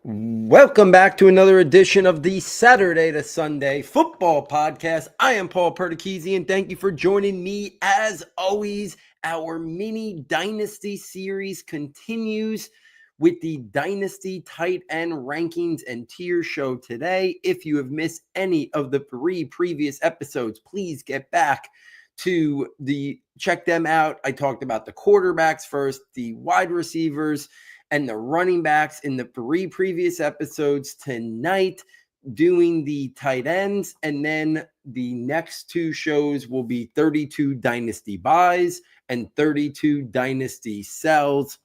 Welcome back to another edition of the Saturday to Sunday Football Podcast. I am Paul Perdichizzi, and thank you for joining me. As always, our mini Dynasty series continues with the Dynasty tight end rankings and tier show today. If you have missed any of the 3 previous episodes, please get back to check them out. I talked about the quarterbacks first, the wide receivers, and the running backs in the 3 previous episodes. Tonight, doing the tight ends, and then the next 2 shows will be 32 Dynasty buys and 32 Dynasty sells.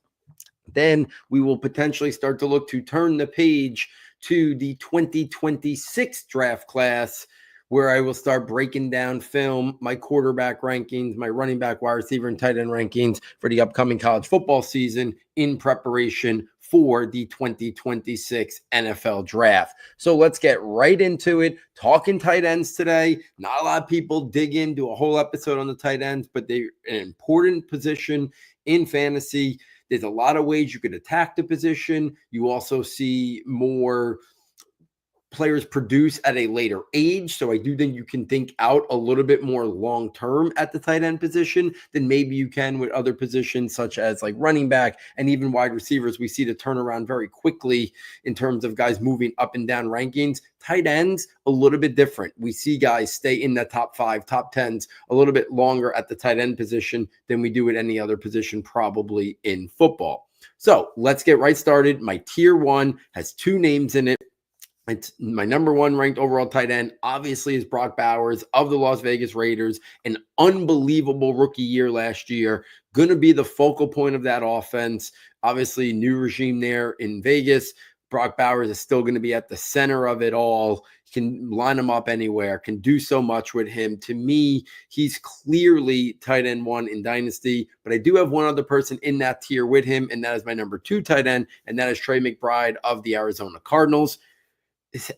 Then we will potentially start to look to turn the page to the 2026 draft class, where I will start breaking down film, my quarterback rankings, my running back, wide receiver, and tight end rankings for the upcoming college football season in preparation for the 2026 NFL draft. So let's get right into it. Talking tight ends today. Not a lot of people dig into a whole episode on the tight ends, but they're an important position in fantasy. There's a lot of ways you could attack the position. You also see more players produce at a later age. So I do think you can think out a little bit more long-term at the tight end position than maybe you can with other positions such as like running back and even wide receivers. We see the turnaround very quickly in terms of guys moving up and down rankings. Tight ends, a little bit different. We see guys stay in the top 5, top 10s a little bit longer at the tight end position than we do at any other position probably in football. So let's get right started. My tier 1 has 2 names in it. It's my number 1 ranked overall tight end, obviously, is Brock Bowers of the Las Vegas Raiders. An unbelievable rookie year last year. Going to be the focal point of that offense. Obviously, new regime there in Vegas. Brock Bowers is still going to be at the center of it all. Can line him up anywhere, can do so much with him. To me, he's clearly tight end 1 in Dynasty, but I do have one other person in that tier with him, and that is my number 2 tight end, and that is Trey McBride of the Arizona Cardinals.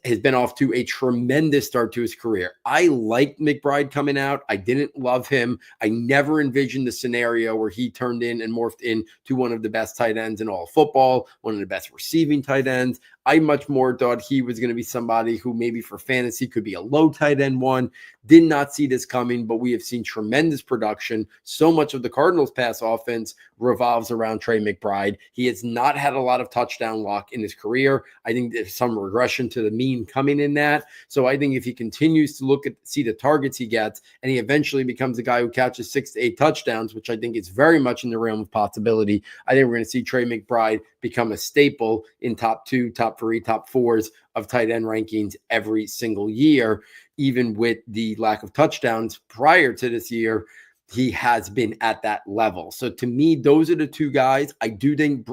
Has been off to a tremendous start to his career. I liked McBride coming out. I didn't love him. I never envisioned the scenario where he turned in and morphed into one of the best tight ends in all of football, one of the best receiving tight ends. I much more thought he was going to be somebody who maybe for fantasy could be a low tight end 1. Did not see this coming, but we have seen tremendous production. So much of the Cardinals' pass offense revolves around Trey McBride. He has not had a lot of touchdown luck in his career. I think there's some regression to the mean coming in that. So I think if he continues to see the targets he gets, and he eventually becomes a guy who catches 6 to 8 touchdowns, which I think is very much in the realm of possibility, I think we're going to see Trey McBride become a staple in top 2, top 3, top 4s of tight end rankings every single year. Even with the lack of touchdowns prior to this year, he has been at that level. So to me, those are the 2 guys. I do think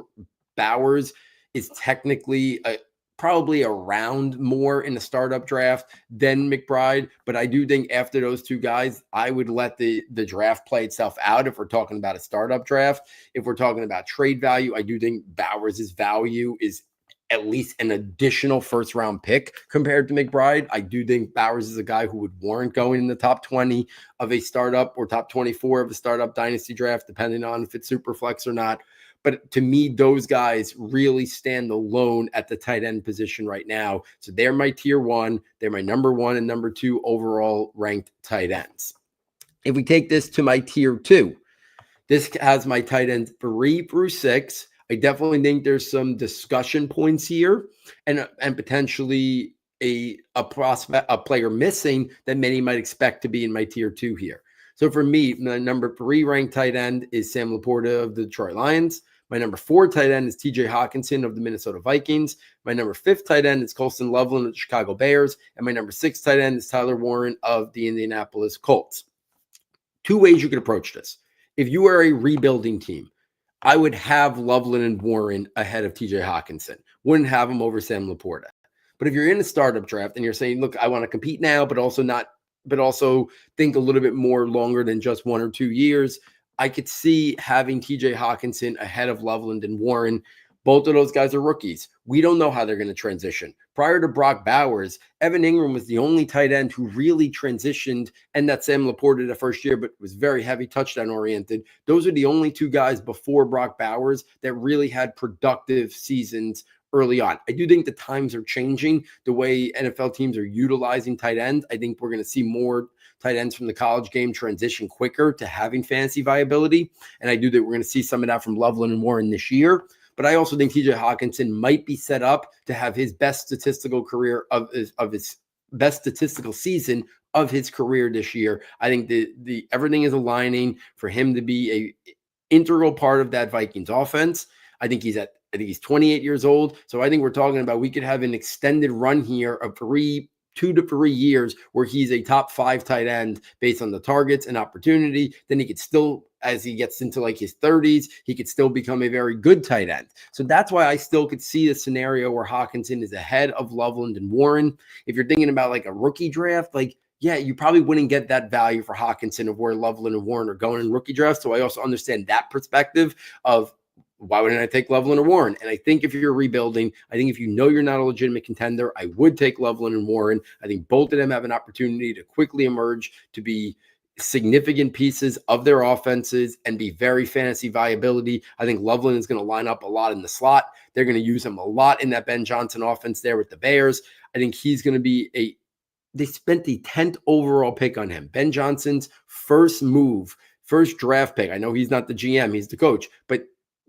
Bowers is technically probably around more in the startup draft than McBride, but I do think after those 2 guys, I would let the draft play itself out if we're talking about a startup draft. If we're talking about trade value, I do think Bowers' value is at least an additional first-round pick compared to McBride. I do think Bowers is a guy who would warrant going in the top 20 of a startup or top 24 of a startup dynasty draft, depending on if it's super flex or not. But to me, those guys really stand alone at the tight end position right now. So they're my tier 1. They're my number 1 and number 2 overall ranked tight ends. If we take this to my tier 2, this has my tight ends 3 through 6. I definitely think there's some discussion points here and potentially a player missing that many might expect to be in my tier 2 here. So for me, my number 3 ranked tight end is Sam Laporta of the Detroit Lions. My number 4 tight end is TJ Hawkinson of the Minnesota Vikings. My number 5 tight end is Colston Loveland of the Chicago Bears. And my number 6 tight end is Tyler Warren of the Indianapolis Colts. 2 ways you could approach this. If you are a rebuilding team, I would have Loveland and Warren ahead of TJ Hawkinson. Wouldn't have him over Sam Laporta. But if you're in a startup draft and you're saying, look, I want to compete now, but also think a little bit more longer than just 1 or 2 years, I could see having TJ Hawkinson ahead of Loveland and Warren. Both of those guys are rookies. We don't know how they're going to transition. Prior to Brock Bowers, Evan Ingram was the only tight end who really transitioned, and that's Sam Laporta the first year, but was very heavy touchdown oriented. Those are the only 2 guys before Brock Bowers that really had productive seasons early on. I do think the times are changing the way NFL teams are utilizing tight ends. I think we're going to see more tight ends from the college game transition quicker to having fantasy viability. And I do think we're going to see some of that from Loveland and Warren this year. But I also think TJ Hawkinson might be set up to have his best statistical career of his best statistical season of his career this year. I think the everything is aligning for him to be a integral part of that Vikings offense. I think he's 28 years old. So I think we're talking about we could have an extended run here of 2 to 3 years where he's a top 5 tight end based on the targets and opportunity. Then he could still, as he gets into like his 30s, he could still become a very good tight end. So that's why I still could see a scenario where Hawkinson is ahead of Loveland and Warren. If you're thinking about like a rookie draft, like, yeah, you probably wouldn't get that value for Hawkinson of where Loveland and Warren are going in rookie drafts. So I also understand that perspective of why wouldn't I take Loveland or Warren? And I think if you're rebuilding, I think if you know you're not a legitimate contender, I would take Loveland and Warren. I think both of them have an opportunity to quickly emerge to be significant pieces of their offenses and be very fantasy viability. I think Loveland is going to line up a lot in the slot. They're going to use him a lot in that Ben Johnson offense there with the Bears. I think he's going to be they spent the 10th overall pick on him. Ben Johnson's first draft pick. I know he's not the GM, he's the coach, but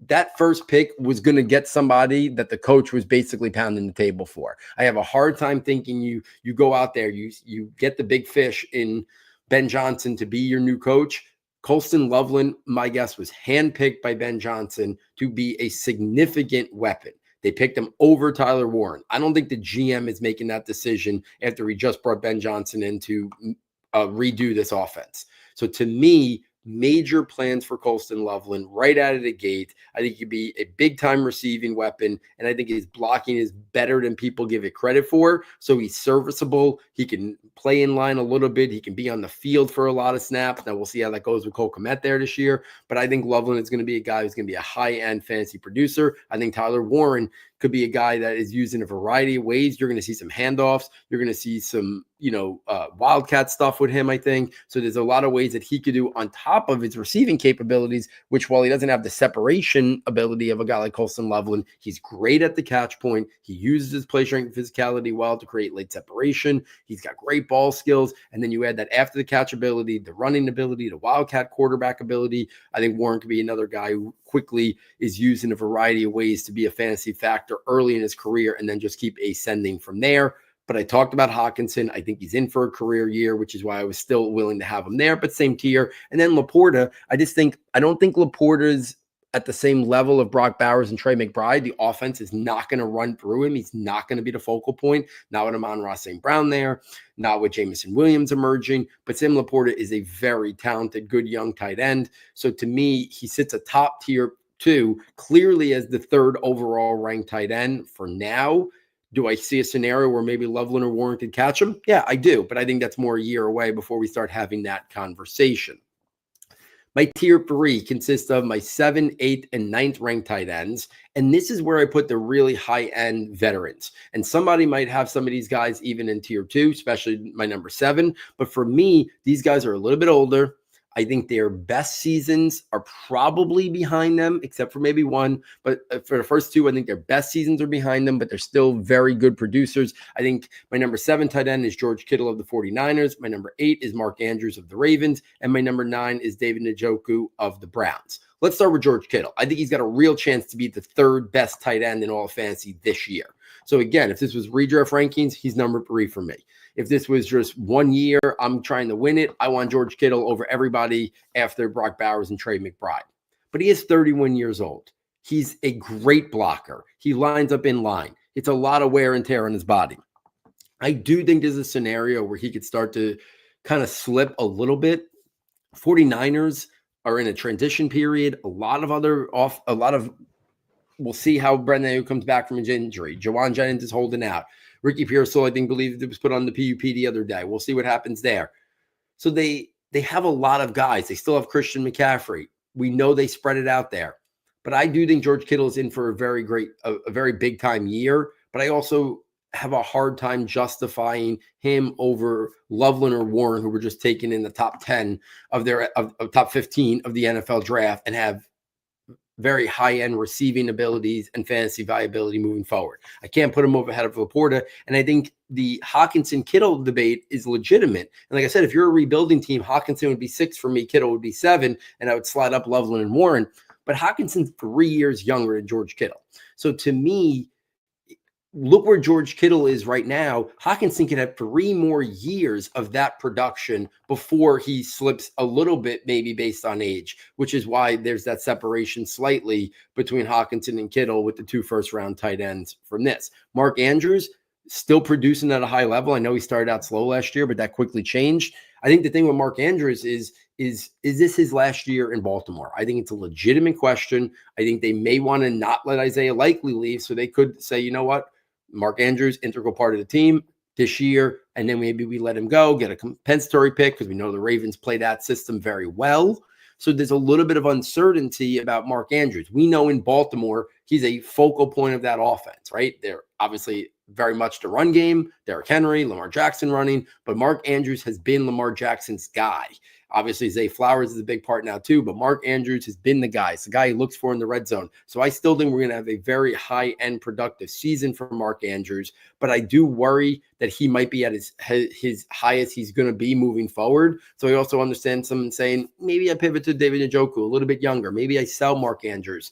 that first pick was going to get somebody that the coach was basically pounding the table for. I have a hard time thinking you go out there, you get the big fish in Ben Johnson to be your new coach. Colston Loveland, my guess, was handpicked by Ben Johnson to be a significant weapon. They picked him over Tyler Warren. I don't think the GM is making that decision after he just brought Ben Johnson in to redo this offense. So to me, major plans for Colston Loveland right out of the gate. I think he'd be a big-time receiving weapon, and I think his blocking is better than people give it credit for. So he's serviceable. He can play in line a little bit. He can be on the field for a lot of snaps. Now we'll see how that goes with Cole Kmet there this year. But I think Loveland is going to be a guy who's going to be a high-end fantasy producer. I think Tyler Warren could be a guy that is used in a variety of ways. You're going to see some handoffs. You're going to see some, wildcat stuff with him, I think. So there's a lot of ways that he could do on top of his receiving capabilities, which while he doesn't have the separation ability of a guy like Colston Loveland, he's great at the catch point. He uses his play strength and physicality well to create late separation. He's got great ball skills. And then you add that after the catch ability, the running ability, the wildcat quarterback ability. I think Warren could be another guy who quickly is used in a variety of ways to be a fantasy factor early in his career and then just keep ascending from there. But I talked about Hawkinson. I think he's in for a career year, which is why I was still willing to have him there, but same tier. And then Laporta, I don't think Laporta's at the same level of Brock Bowers and Trey McBride. The offense is not going to run through him. He's not going to be the focal point. Not with Amon-Ra St. Brown there, not with Jamison Williams emerging, but Sam Laporta is a very talented, good young tight end. So to me, he sits a top tier 2, clearly as the 3rd overall ranked tight end for now. Do I see a scenario where maybe Loveland or Warren could catch him? Yeah, I do, but I think that's more a year away before we start having that conversation. My tier 3 consists of my 7th, 8th, and 9th ranked tight ends. And this is where I put the really high-end veterans. And somebody might have some of these guys even in tier 2, especially my number 7. But for me, these guys are a little bit older. I think their best seasons are probably behind them, except for maybe one. But for the first 2, I think their best seasons are behind them, but they're still very good producers. I think my number 7 tight end is George Kittle of the 49ers. My number 8 is Mark Andrews of the Ravens. And my number 9 is David Njoku of the Browns. Let's start with George Kittle. I think he's got a real chance to be the 3rd best tight end in all of fantasy this year. So again, if this was redraft rankings, he's number 3 for me. If this was just 1 year, I'm trying to win it, I want George Kittle over everybody after Brock Bowers and Trey McBride. But he is 31 years old. He's a great blocker. He lines up in line. It's a lot of wear and tear on his body. I do think there's a scenario where he could start to kind of slip a little bit. 49ers are in a transition period. We'll see how Brendan Ayuk comes back from his injury. Jawan Jennings is holding out. Ricky Pearsall, I think, believed it was put on the PUP the other day. We'll see what happens there. So they have a lot of guys. They still have Christian McCaffrey. We know they spread it out there. But I do think George Kittle is in for a very big time year. But I also have a hard time justifying him over Loveland or Warren, who were just taken in the top 10 of top 15 of the NFL draft and have very high-end receiving abilities and fantasy viability moving forward. I can't put him over ahead of Laporta. And I think the Hawkinson-Kittle debate is legitimate. And like I said, if you're a rebuilding team, Hawkinson would be 6 for me, Kittle would be 7, and I would slide up Loveland and Warren. But Hawkinson's 3 years younger than George Kittle. So to me, look where George Kittle is right now. Hawkinson can have 3 more years of that production before he slips a little bit, maybe based on age, which is why there's that separation slightly between Hawkinson and Kittle with the 2 first-round tight ends from this. Mark Andrews still producing at a high level. I know he started out slow last year, but that quickly changed. I think the thing with Mark Andrews is this his last year in Baltimore? I think it's a legitimate question. I think they may want to not let Isaiah Likely leave, so they could say, you know what? Mark Andrews, integral part of the team this year, and then maybe we let him go, get a compensatory pick because we know the Ravens play that system very well. So there's a little bit of uncertainty about Mark Andrews. We know in Baltimore, he's a focal point of that offense, right? They're obviously very much the run game, Derrick Henry, Lamar Jackson running, but Mark Andrews has been Lamar Jackson's guy. Obviously, Zay Flowers is a big part now too, but Mark Andrews has been the guy. It's the guy he looks for in the red zone. So I still think we're going to have a very high-end productive season for Mark Andrews, but I do worry that he might be at his highest he's going to be moving forward. So I also understand someone saying, maybe I pivot to David Njoku, a little bit younger. Maybe I sell Mark Andrews.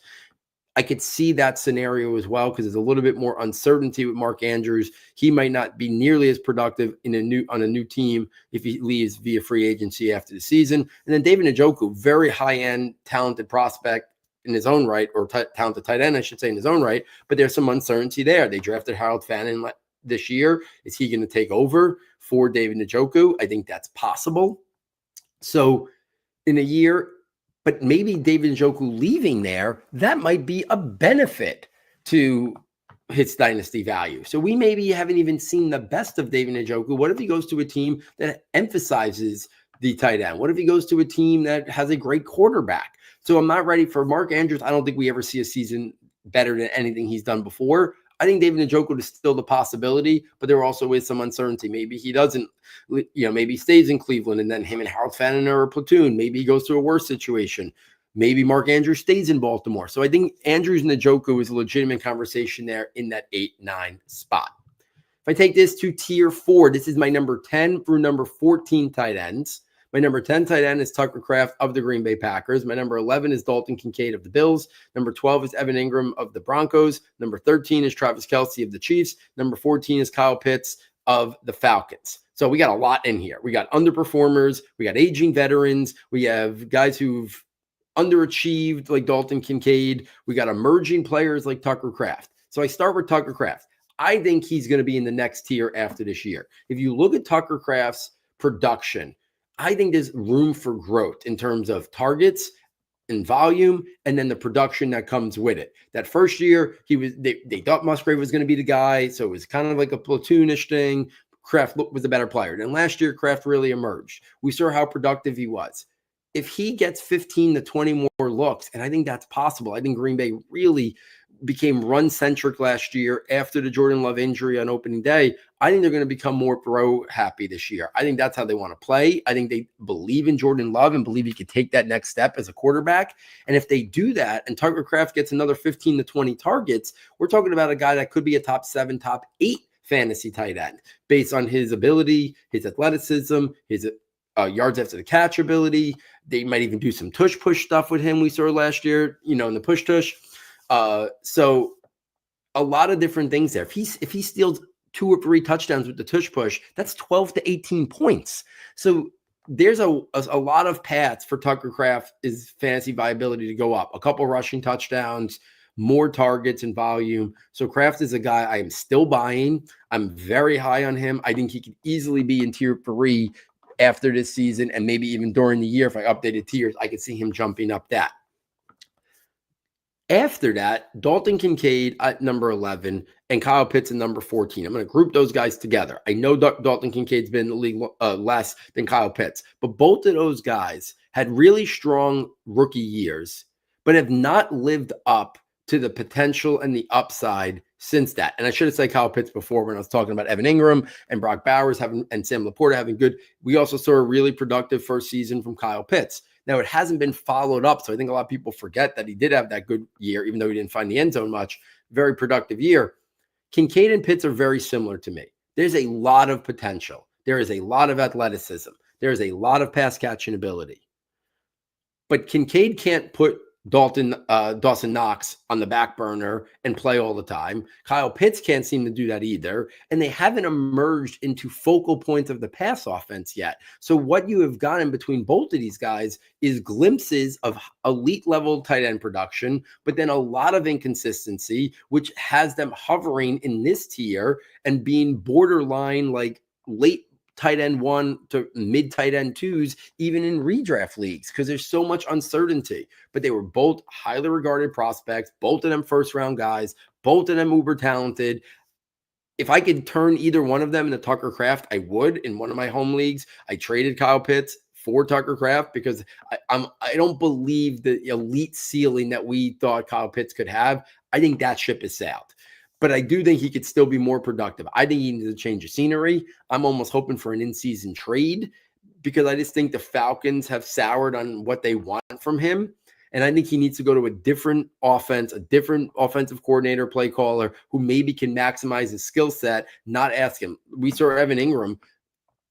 I could see that scenario as well because there's a little bit more uncertainty with Mark Andrews. He might not be nearly as productive on a new team if he leaves via free agency after the season. And then David Njoku, very high-end, talented prospect in his own right, or talented tight end, I should say, in his own right. But there's some uncertainty there. They drafted Harold Fannin this year. Is he going to take over for David Njoku? I think that's possible. So in a year, but maybe David Njoku leaving there, that might be a benefit to his dynasty value. So we maybe haven't even seen the best of David Njoku. What if he goes to a team that emphasizes the tight end? What if he goes to a team that has a great quarterback? So I'm not ready for Mark Andrews. I don't think we ever see a season better than anything he's done before. I think David Njoku is still the possibility, but there also is some uncertainty. Maybe he doesn't, maybe he stays in Cleveland and then him and Harold Fannin are a platoon. Maybe he goes to a worse situation. Maybe Mark Andrews stays in Baltimore. So I think Andrews and Njoku is a legitimate conversation there in that 8-9 spot. If I take this to tier 4, this is my number 10 through number 14 tight ends. My number 10 tight end is Tucker Kraft of the Green Bay Packers. My number 11 is Dalton Kincaid of the Bills. Number 12 is Evan Ingram of the Broncos. Number 13 is Travis Kelce of the Chiefs. Number 14 is Kyle Pitts of the Falcons. So we got a lot in here. We got underperformers. We got aging veterans. We have guys who've underachieved like Dalton Kincaid. We got emerging players like Tucker Kraft. So I start with Tucker Kraft. I think he's going to be in the next tier after this year. If you look at Tucker Kraft's production, I think there's room for growth in terms of targets and volume, and then the production that comes with it. That first year, they thought Musgrave was going to be the guy, so it was kind of like a platoonish thing. Kraft was the better player. Then last year, Kraft really emerged. We saw how productive he was. If he gets 15 to 20 more looks, and I think that's possible. I think Green Bay really became run-centric last year after the Jordan Love injury on opening day. I think they're going to become more throw-happy this year. I think that's how they want to play. I think they believe in Jordan Love and believe he could take that next step as a quarterback. And if they do that and Tucker Kraft gets another 15 to 20 targets, we're talking about a guy that could be a top 7, top 8 fantasy tight end based on his ability, his athleticism, his yards after the catch ability. They might even do some tush-push stuff with him we saw last year, in the push-tush. So a lot of different things there. If he steals 2 or 3 touchdowns with the tush push, that's 12 to 18 points. So there's a lot of paths for Tucker Kraft's fantasy viability to go up. A couple rushing touchdowns, more targets and volume. So Kraft is a guy I am still buying. I'm very high on him. I think he could easily be in tier 3 after this season, and maybe even during the year. If I updated tiers, I could see him jumping up that. After that, Dalton Kincaid at number 11 and Kyle Pitts at number 14. I'm going to group those guys together. I know Dalton Kincaid's been in the league less than Kyle Pitts, but both of those guys had really strong rookie years, but have not lived up to the potential and the upside since that. And I should have said Kyle Pitts before when I was talking about Evan Ingram and Brock Bowers having and Sam Laporta having good. We also saw a really productive first season from Kyle Pitts. Now, it hasn't been followed up, so I think a lot of people forget that he did have that good year, even though he didn't find the end zone much. Very productive year. Kincaid and Pitts are very similar to me. There's a lot of potential. There is a lot of athleticism. There is a lot of pass catching ability. But Kincaid can't put Dawson Knox on the back burner and play all the time. Kyle Pitts can't seem to do that either. And they haven't emerged into focal points of the pass offense yet. So what you have gotten between both of these guys is glimpses of elite level tight end production, but then a lot of inconsistency, which has them hovering in this tier and being borderline like late tight end 1 to mid tight end 2s, even in redraft leagues, because there's so much uncertainty. But they were both highly regarded prospects, both of them first round guys, both of them uber talented. If I could turn either one of them into Tucker Kraft, I would. In one of my home leagues, I traded Kyle Pitts for Tucker Kraft because I don't believe the elite ceiling that we thought Kyle Pitts could have. I think that ship has sailed. But I do think he could still be more productive. I think he needs to change of scenery. I'm almost hoping for an in-season trade because I just think the Falcons have soured on what they want from him. And I think he needs to go to a different offense, a different offensive coordinator, play caller, who maybe can maximize his skill set, not ask him. We saw Evan Ingram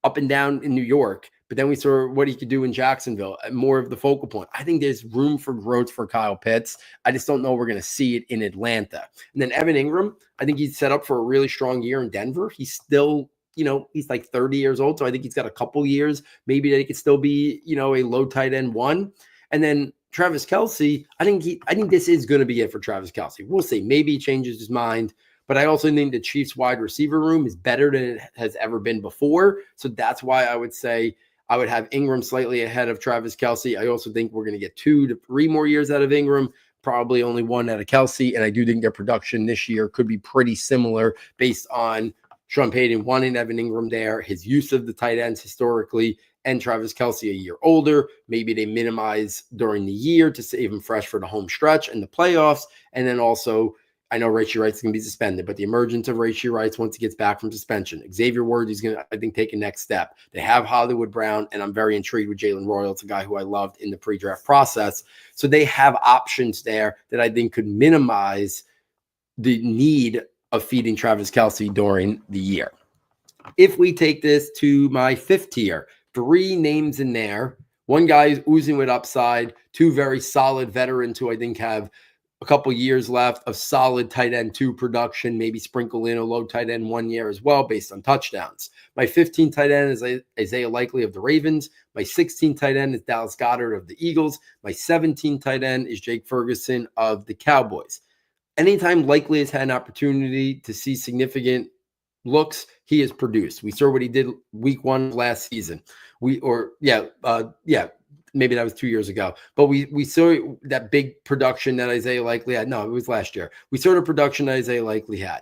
up and down in New York, but then we saw what he could do in Jacksonville, more of the focal point. I think there's room for growth for Kyle Pitts. I just don't know we're going to see it in Atlanta. And then Evan Ingram, I think he's set up for a really strong year in Denver. He's still, he's like 30 years old, so I think he's got a couple years. Maybe that he could still be, a low tight end 1. And then Travis Kelce, I think this is going to be it for Travis Kelce. We'll see. Maybe he changes his mind. But I also think the Chiefs wide receiver room is better than it has ever been before. So that's why I would say I would have Ingram slightly ahead of Travis Kelce. I also think we're going to get 2 to 3 more years out of Ingram, probably only 1 out of Kelce. And I do think their production this year could be pretty similar based on Sean Payton wanting Evan Ingram there, his use of the tight ends historically, and Travis Kelce a year older. Maybe they minimize during the year to save him fresh for the home stretch and the playoffs. And then also, I know Rashee Wright's going to be suspended, but the emergence of Rashee Wright once he gets back from suspension. Xavier Worthy's going to, I think, take a next step. They have Hollywood Brown, and I'm very intrigued with Jalen Royal. It's a guy who I loved in the pre-draft process. So they have options there that I think could minimize the need of feeding Travis Kelce during the year. If we take this to my 5th tier, 3 names in there. One guy is oozing with upside, 2 very solid veterans who I think have a couple years left of solid tight end 2 production, maybe sprinkle in a low tight end 1 year as well based on touchdowns. My 15 tight end is Isaiah Likely of the Ravens. My 16 tight end is Dallas Goedert of the Eagles. My 17 tight end is Jake Ferguson of the Cowboys. Anytime Likely has had an opportunity to see significant looks, he has produced. We saw what he did week 1 last season. Maybe that was 2 years ago. But we saw that big production that Isaiah Likely had. No, it was last year. We saw the production that Isaiah Likely had.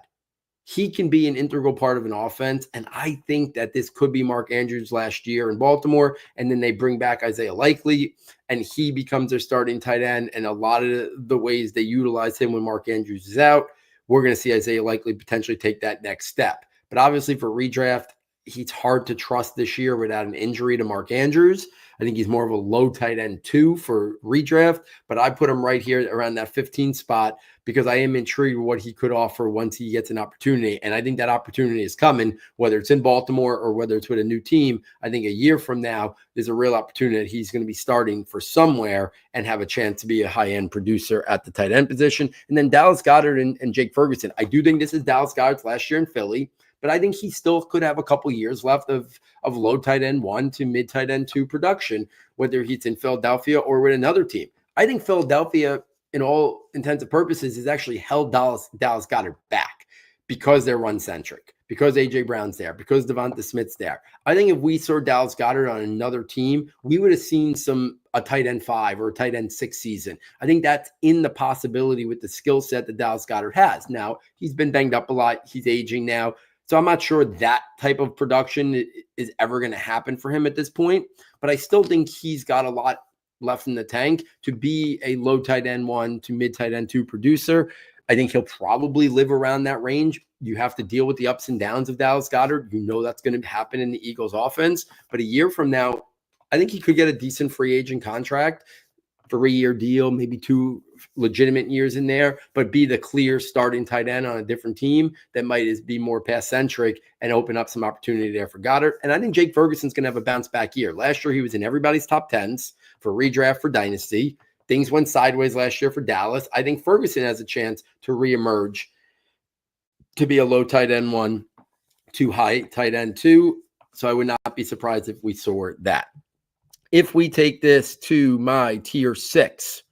He can be an integral part of an offense, and I think that this could be Mark Andrews last year in Baltimore, and then they bring back Isaiah Likely, and he becomes their starting tight end, and a lot of the ways they utilize him when Mark Andrews is out, we're going to see Isaiah Likely potentially take that next step. But obviously for redraft, he's hard to trust this year without an injury to Mark Andrews. I think he's more of a low tight end 2 for redraft, but I put him right here around that 15 spot because I am intrigued with what he could offer once he gets an opportunity. And I think that opportunity is coming, whether it's in Baltimore or whether it's with a new team. I think a year from now, there's a real opportunity that he's going to be starting for somewhere and have a chance to be a high-end producer at the tight end position. And then Dallas Goedert and Jake Ferguson. I do think this is Dallas Goedert's last year in Philly, but I think he still could have a couple years left of low tight end 1 to mid tight end 2 production, whether he's in Philadelphia or with another team. I think Philadelphia, in all intents and purposes, has actually held Dallas Goedert back because they're run-centric, because A.J. Brown's there, because Devonta Smith's there. I think if we saw Dallas Goedert on another team, we would have seen a tight end 5 or a tight end 6 season. I think that's in the possibility with the skill set that Dallas Goedert has. Now, he's been banged up a lot. He's aging now. So I'm not sure that type of production is ever going to happen for him at this point, but I still think he's got a lot left in the tank to be a low tight end 1 to mid tight end 2 producer. I think he'll probably live around that range. You have to deal with the ups and downs of Dallas Goedert. You know that's going to happen in the Eagles offense. But a year from now, I think he could get a decent free agent contract, 3-year deal, maybe 2 legitimate years in there, but be the clear starting tight end on a different team that might be more pass-centric and open up some opportunity there for Goddard. And I think Jake Ferguson's going to have a bounce-back year. Last year, he was in everybody's top 10s for redraft for Dynasty. Things went sideways last year for Dallas. I think Ferguson has a chance to reemerge to be a low tight end 1 to high tight end 2. So I would not be surprised if we saw that. If we take this to my tier 6,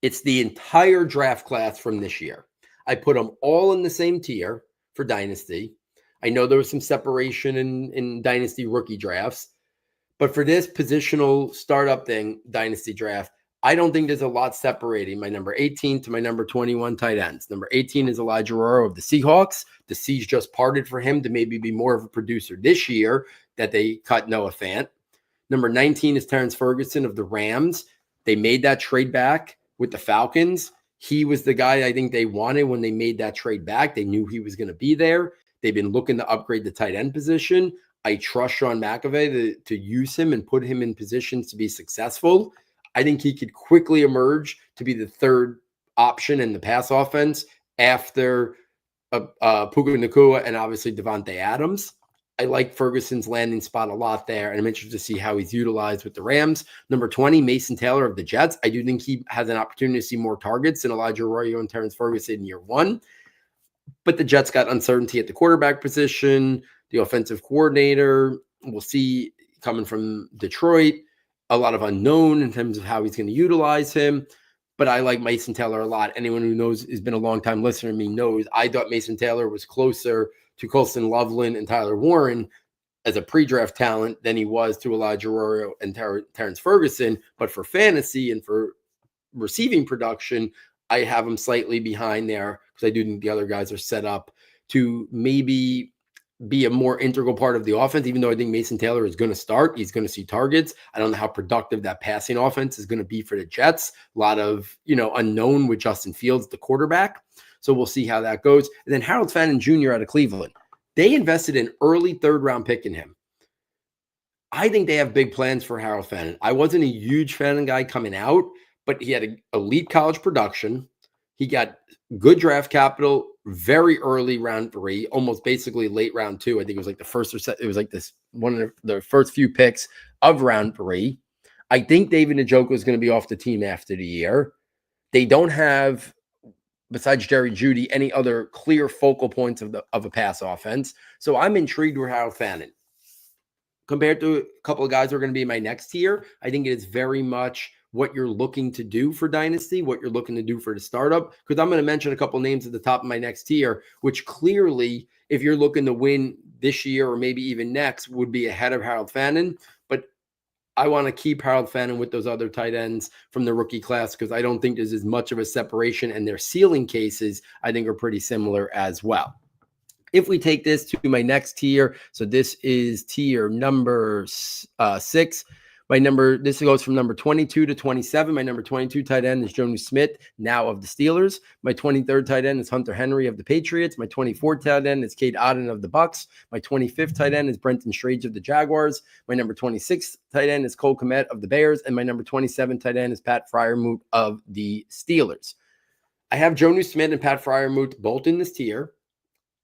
it's the entire draft class from this year. I put them all in the same tier for Dynasty. I know there was some separation in Dynasty rookie drafts, but for this positional startup thing, Dynasty draft, I don't think there's a lot separating my number 18 to my number 21 tight ends. Number 18 is Elijah Arroyo of the Seahawks. The Seas just parted for him to maybe be more of a producer this year that they cut Noah Fant. Number 19 is Terrence Ferguson of the Rams. They made that trade back with the Falcons. He was the guy I think they wanted when they made that trade back. They knew he was going to be there. They've been looking to upgrade the tight end position. I trust Sean McAvey to use him and put him in positions to be successful. I think he could quickly emerge to be the third option in the pass offense after Puka Nacua and obviously Devontae Adams. I like Ferguson's landing spot a lot there, and I'm interested to see how he's utilized with the Rams. Number 20, Mason Taylor of the Jets. I do think he has an opportunity to see more targets than Elijah Arroyo and Terrence Ferguson in year 1. But the Jets got uncertainty at the quarterback position, the offensive coordinator. We'll see coming from Detroit. A lot of unknown in terms of how he's going to utilize him. But I like Mason Taylor a lot. Anyone who knows, has been a long-time listener to me, knows I thought Mason Taylor was closer to Colston Loveland and Tyler Warren as a pre-draft talent than he was to Elijah Arroyo and Terrence Ferguson. But for fantasy and for receiving production, I have him slightly behind there because I do think the other guys are set up to maybe be a more integral part of the offense, even though I think Mason Taylor is going to start. He's going to see targets. I don't know how productive that passing offense is going to be for the Jets. A lot of, unknown with Justin Fields, the quarterback. So we'll see how that goes. And then Harold Fannin Jr. out of Cleveland. They invested an early 3rd-round pick in him. I think they have big plans for Harold Fannin. I wasn't a huge Fannin guy coming out, but he had elite college production. He got good draft capital very early round 3, almost basically late round 2. I think it was like the first or second. It was like this one of the first few picks of round 3. I think David Njoku is going to be off the team after the year. They don't have, besides Jerry Jeudy, any other clear focal points of a pass offense. So I'm intrigued with Harold Fannin. Compared to a couple of guys who are going to be in my next tier, I think it is very much what you're looking to do for Dynasty, what you're looking to do for the startup. Because I'm going to mention a couple names at the top of my next tier, which clearly, if you're looking to win this year or maybe even next, would be ahead of Harold Fannin. But I want to keep Harold Fannin with those other tight ends from the rookie class because I don't think there's as much of a separation, and their ceiling cases, I think, are pretty similar as well. If we take this to my next tier, so this is tier number 6. This goes from number 22 to 27. My number 22 tight end is Jonnu Smith, now of the Steelers. My 23rd tight end is Hunter Henry of the Patriots. My 24th tight end is Cade Otton of the Bucks. My 25th tight end is Brenton Strange of the Jaguars. My number 26th tight end is Cole Kmet of the Bears. And my number 27 tight end is Pat Freiermuth of the Steelers. I have Jonnu Smith and Pat Freiermuth both in this tier.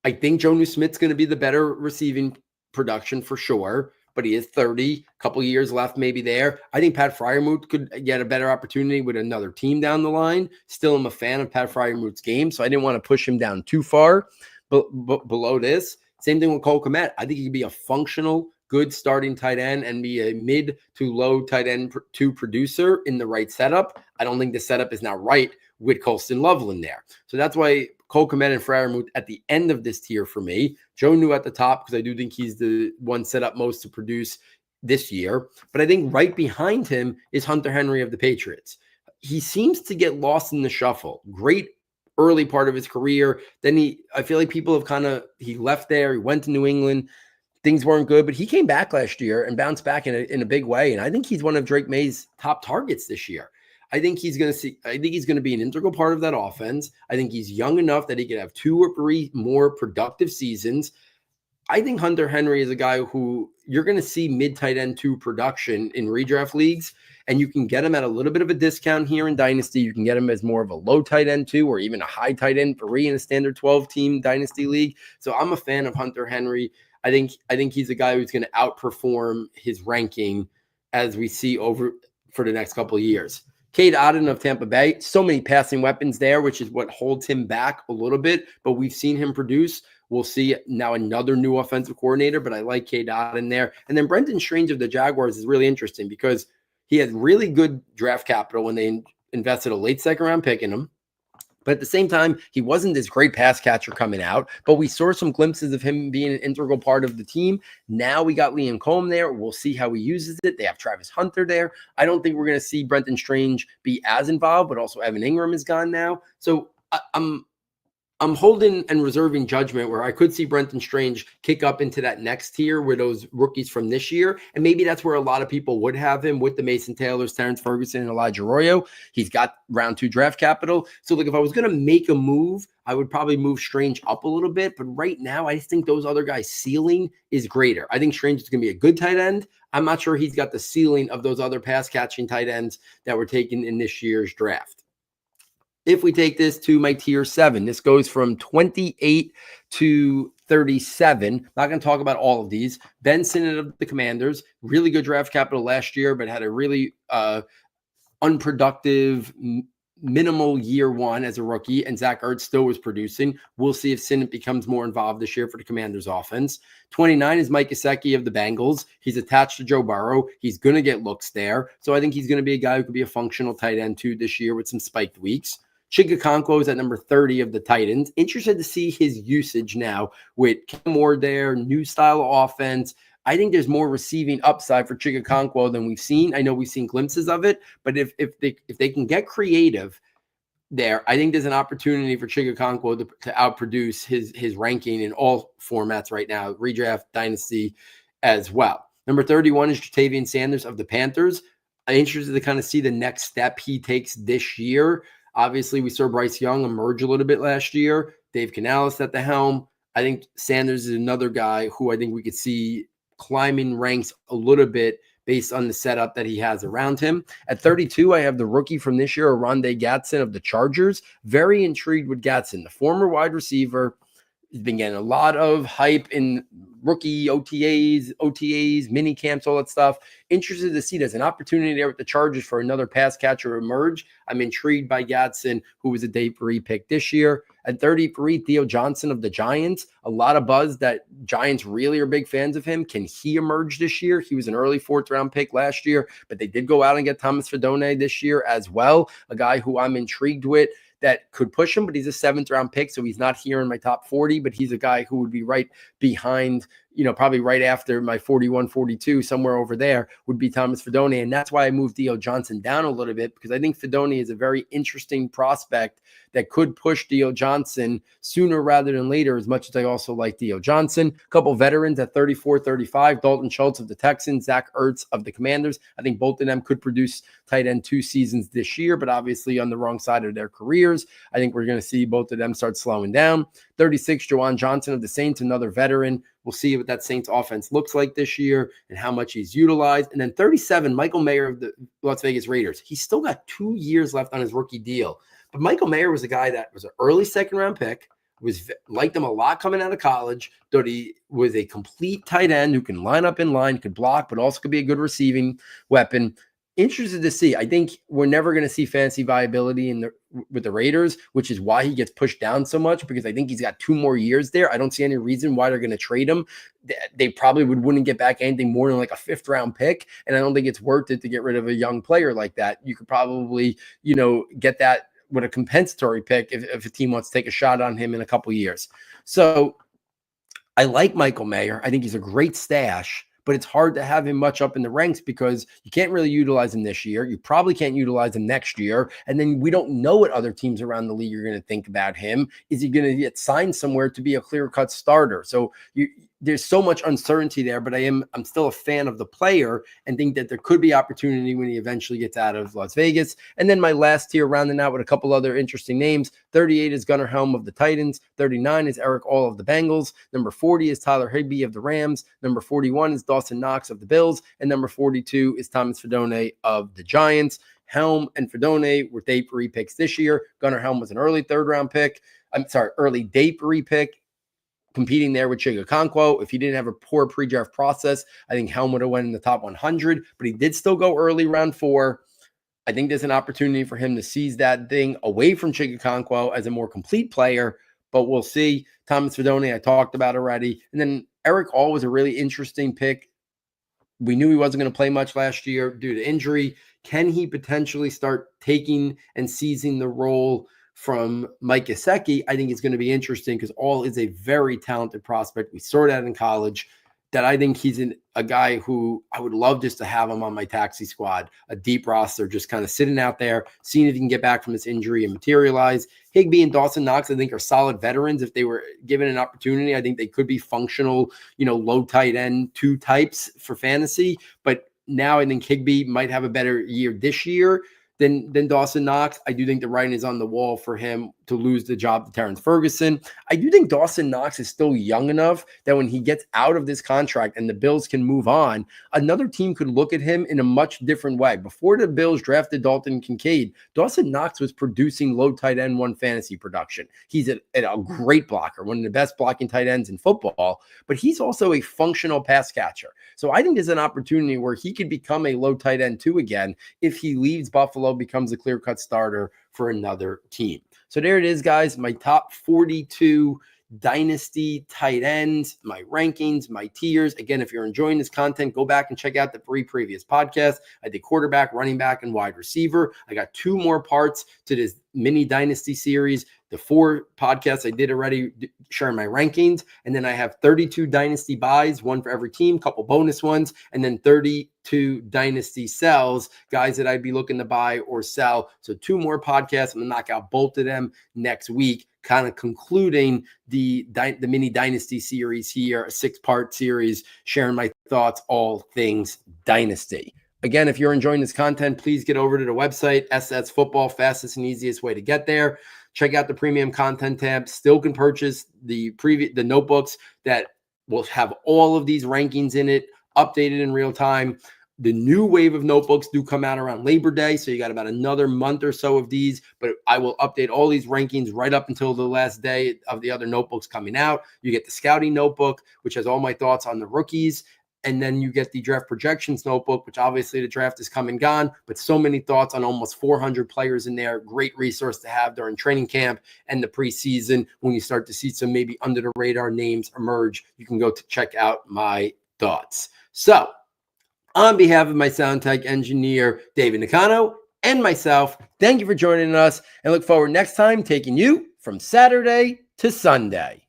I think Jonnu Smith's going to be the better receiving production for sure, but he is 30, a couple of years left maybe there. I think Pat Freiermuth could get a better opportunity with another team down the line. Still, I'm a fan of Pat Freiermuth's game, so I didn't want to push him down too far below this. Same thing with Cole Kmet. I think he could be a functional, good starting tight end and be a mid to low tight end 2 producer in the right setup. I don't think the setup is now right with Colston Loveland there. So that's why Cole Kmet and Freiermuth at the end of this tier for me. Jonnu at the top because I do think he's the one set up most to produce this year. But I think right behind him is Hunter Henry of the Patriots. He seems to get lost in the shuffle. Great early part of his career. Then I feel like people have he left there. He went to New England. things weren't good, but he came back last year and bounced back in a big way. And I think he's one of Drake May's top targets this year. I think he's going to be an integral part of that offense. I think he's young enough that he could have 2 or 3 more productive seasons. I think Hunter Henry is a guy who you're going to see mid tight end 2 production in redraft leagues, and you can get him at a little bit of a discount here in Dynasty. You can get him as more of a low tight end 2 or even a high tight end 3 in a standard 12 team Dynasty league. So I'm a fan of Hunter Henry. I think he's a guy who's going to outperform his ranking as we see over for the next couple of years. Cade Otton of Tampa Bay, so many passing weapons there, which is what holds him back a little bit, but we've seen him produce. We'll see now another new offensive coordinator, but I like Cade Otton there. And then Brenton Strange of the Jaguars is really interesting because he had really good draft capital when they invested a late second round pick in him. But at the same time, he wasn't this great pass catcher coming out, but we saw some glimpses of him being an integral part of the team. Now we got Liam Cohen there. We'll see how he uses it. They have Travis Hunter there. I don't think we're going to see Brenton Strange be as involved, but also Evan Ingram is gone now. So I'm holding and reserving judgment where I could see Brenton Strange kick up into that next tier with those rookies from this year. And maybe that's where a lot of people would have him with the Mason Taylors, Terrence Ferguson, and Elijah Arroyo. He's got round 2 draft capital. So like if I was going to make a move, I would probably move Strange up a little bit. But right now, I just think those other guys' ceiling is greater. I think Strange is going to be a good tight end. I'm not sure he's got the ceiling of those other pass catching tight ends that were taken in this year's draft. If we take this to my tier 7, this goes from 28 to 37. Not going to talk about all of these. Ben Sinnott of the Commanders, really good draft capital last year, but had a really unproductive, minimal year 1 as a rookie, and Zach Ertz still was producing. We'll see if Sinnott becomes more involved this year for the Commanders offense. 29 is Mike Gesicki of the Bengals. He's attached to Joe Burrow. He's going to get looks there. So I think he's going to be a guy who could be a functional tight end too this year with some spiked weeks. Chigga is at number 30 of the Titans. Interested to see his usage now with Cam Ward there, new style of offense. I think there's more receiving upside for Chigga than we've seen. I know we've seen glimpses of it, but if they can get creative there, I think there's an opportunity for Chigga to outproduce his ranking in all formats right now, redraft, dynasty as well. Number 31 is Jatavian Sanders of the Panthers. I'm interested to kind of see the next step he takes this year. Obviously, we saw Bryce Young emerge a little bit last year. Dave Canales at the helm. I think Sanders is another guy who I think we could see climbing ranks a little bit based on the setup that he has around him. At 32, I have the rookie from this year, Oronde Gadsden of the Chargers. Very intrigued with Gadsden, the former wide receiver. He's been getting a lot of hype in rookie OTAs, mini camps, all that stuff. Interested to see there's an opportunity there with the Chargers for another pass catcher emerge. I'm intrigued by Gadsden, who was a day 3 pick this year. At 33, Theo Johnson of the Giants. A lot of buzz that Giants really are big fans of him. Can he emerge this year? He was an early 4th-round pick last year, but they did go out and get Thomas Fidone this year as well, a guy who I'm intrigued with that could push him, but he's a 7th-round pick, so he's not here in my top 40, but he's a guy who would be right behind, probably right after my 41, 42, somewhere over there would be Thomas Fidone, and that's why I moved Theo Johnson down a little bit, because I think Fidone is a very interesting prospect that could push Theo Johnson sooner rather than later, as much as I also like Theo Johnson. A couple veterans at 34, 35, Dalton Schultz of the Texans, Zach Ertz of the Commanders. I think both of them could produce tight end 2 seasons this year, but obviously on the wrong side of their careers. I think we're going to see both of them start slowing down. 36, Jawan Johnson of the Saints, another veteran. We'll see what that Saints offense looks like this year and how much he's utilized. And then 37, Michael Mayer of the Las Vegas Raiders. He's still got 2 years left on his rookie deal. But Michael Mayer was a guy that was an early 2nd-round pick, liked him a lot coming out of college, thought he was a complete tight end who can line up in line, could block, but also could be a good receiving weapon. Interested to see. I think we're never going to see fantasy viability with the Raiders, which is why he gets pushed down so much, because I think he's got 2 more years there. I don't see any reason why they're going to trade him. They probably wouldn't get back anything more than like a 5th-round pick, and I don't think it's worth it to get rid of a young player like that. You could probably, get that with a compensatory pick if a team wants to take a shot on him in a couple years. So I like Michael Mayer. I think he's a great stash, but it's hard to have him much up in the ranks because you can't really utilize him this year. You probably can't utilize him next year. And then we don't know what other teams around the league are going to think about him. Is he going to get signed somewhere to be a clear-cut starter? So there's so much uncertainty there, but I'm still a fan of the player and think that there could be opportunity when he eventually gets out of Las Vegas. And then my last tier, rounding out with a couple other interesting names. 38 is Gunnar Helm of the Titans. 39 is Eric All of the Bengals. Number 40 is Tyler Higbee of the Rams. Number 41 is Dawson Knox of the Bills. And number 42 is Thomas Fidone of the Giants. Helm and Fidone were day 3 picks this year. Gunnar Helm was an early early day 3 pick, competing there with Chigakonkwo. If he didn't have a poor pre-draft process, I think Helm would have went in the top 100, but he did still go early, round 4. I think there's an opportunity for him to seize that thing away from Chigakonkwo as a more complete player, but we'll see. Thomas Fidone, I talked about already. And then Eric All was a really interesting pick. We knew he wasn't going to play much last year due to injury. Can he potentially start taking and seizing the role from Mike Gesicki? I think it's going to be interesting because All is a very talented prospect. We saw that in college, that I think he's a guy who I would love just to have him on my taxi squad, a deep roster, just kind of sitting out there, seeing if he can get back from this injury and materialize. Higbee and Dawson Knox, I think, are solid veterans. If they were given an opportunity, I think they could be functional, low tight end 2 types for fantasy. But now I think Higbee might have a better year this year than Dawson Knox. I do think the writing is on the wall for him to lose the job to Terrence Ferguson. I do think Dawson Knox is still young enough that when he gets out of this contract and the Bills can move on, another team could look at him in a much different way. Before the Bills drafted Dalton Kincaid, Dawson Knox was producing low tight end 1 fantasy production. He's a great blocker, one of the best blocking tight ends in football, but he's also a functional pass catcher. So I think there's an opportunity where he could become a low tight end 2 again if he leaves Buffalo, becomes a clear-cut starter for another team. So there it is, guys. My top 42 Dynasty tight ends, my rankings, my tiers. Again, if you're enjoying this content, go back and check out the 3 previous podcasts. I did quarterback, running back, and wide receiver. I got 2 more parts to this mini Dynasty series. The 4 podcasts I did already sharing my rankings. And then I have 32 Dynasty buys, 1 for every team, couple bonus ones, and then 32 Dynasty sells, guys that I'd be looking to buy or sell. So 2 more podcasts. I'm going to knock out both of them next week, kind of concluding the mini Dynasty series here, a 6-part series, sharing my thoughts, all things Dynasty. Again, if you're enjoying this content, please get over to the website, S2S Football, fastest and easiest way to get there. Check out the premium content tab. Still can purchase the notebooks that will have all of these rankings in it, updated in real time. The new wave of notebooks do come out around Labor Day, so you got about another month or so of these, but I will update all these rankings right up until the last day of the other notebooks coming out. You get the scouting notebook, which has all my thoughts on the rookies, and then you get the draft projections notebook, which obviously the draft is come and gone, but so many thoughts on almost 400 players in there. Great resource to have during training camp and the preseason when you start to see some maybe under the radar names emerge. You can go to check out my thoughts. So on behalf of my sound tech engineer, David Nakano, and myself, thank you for joining us, and look forward next time taking you from Saturday to Sunday.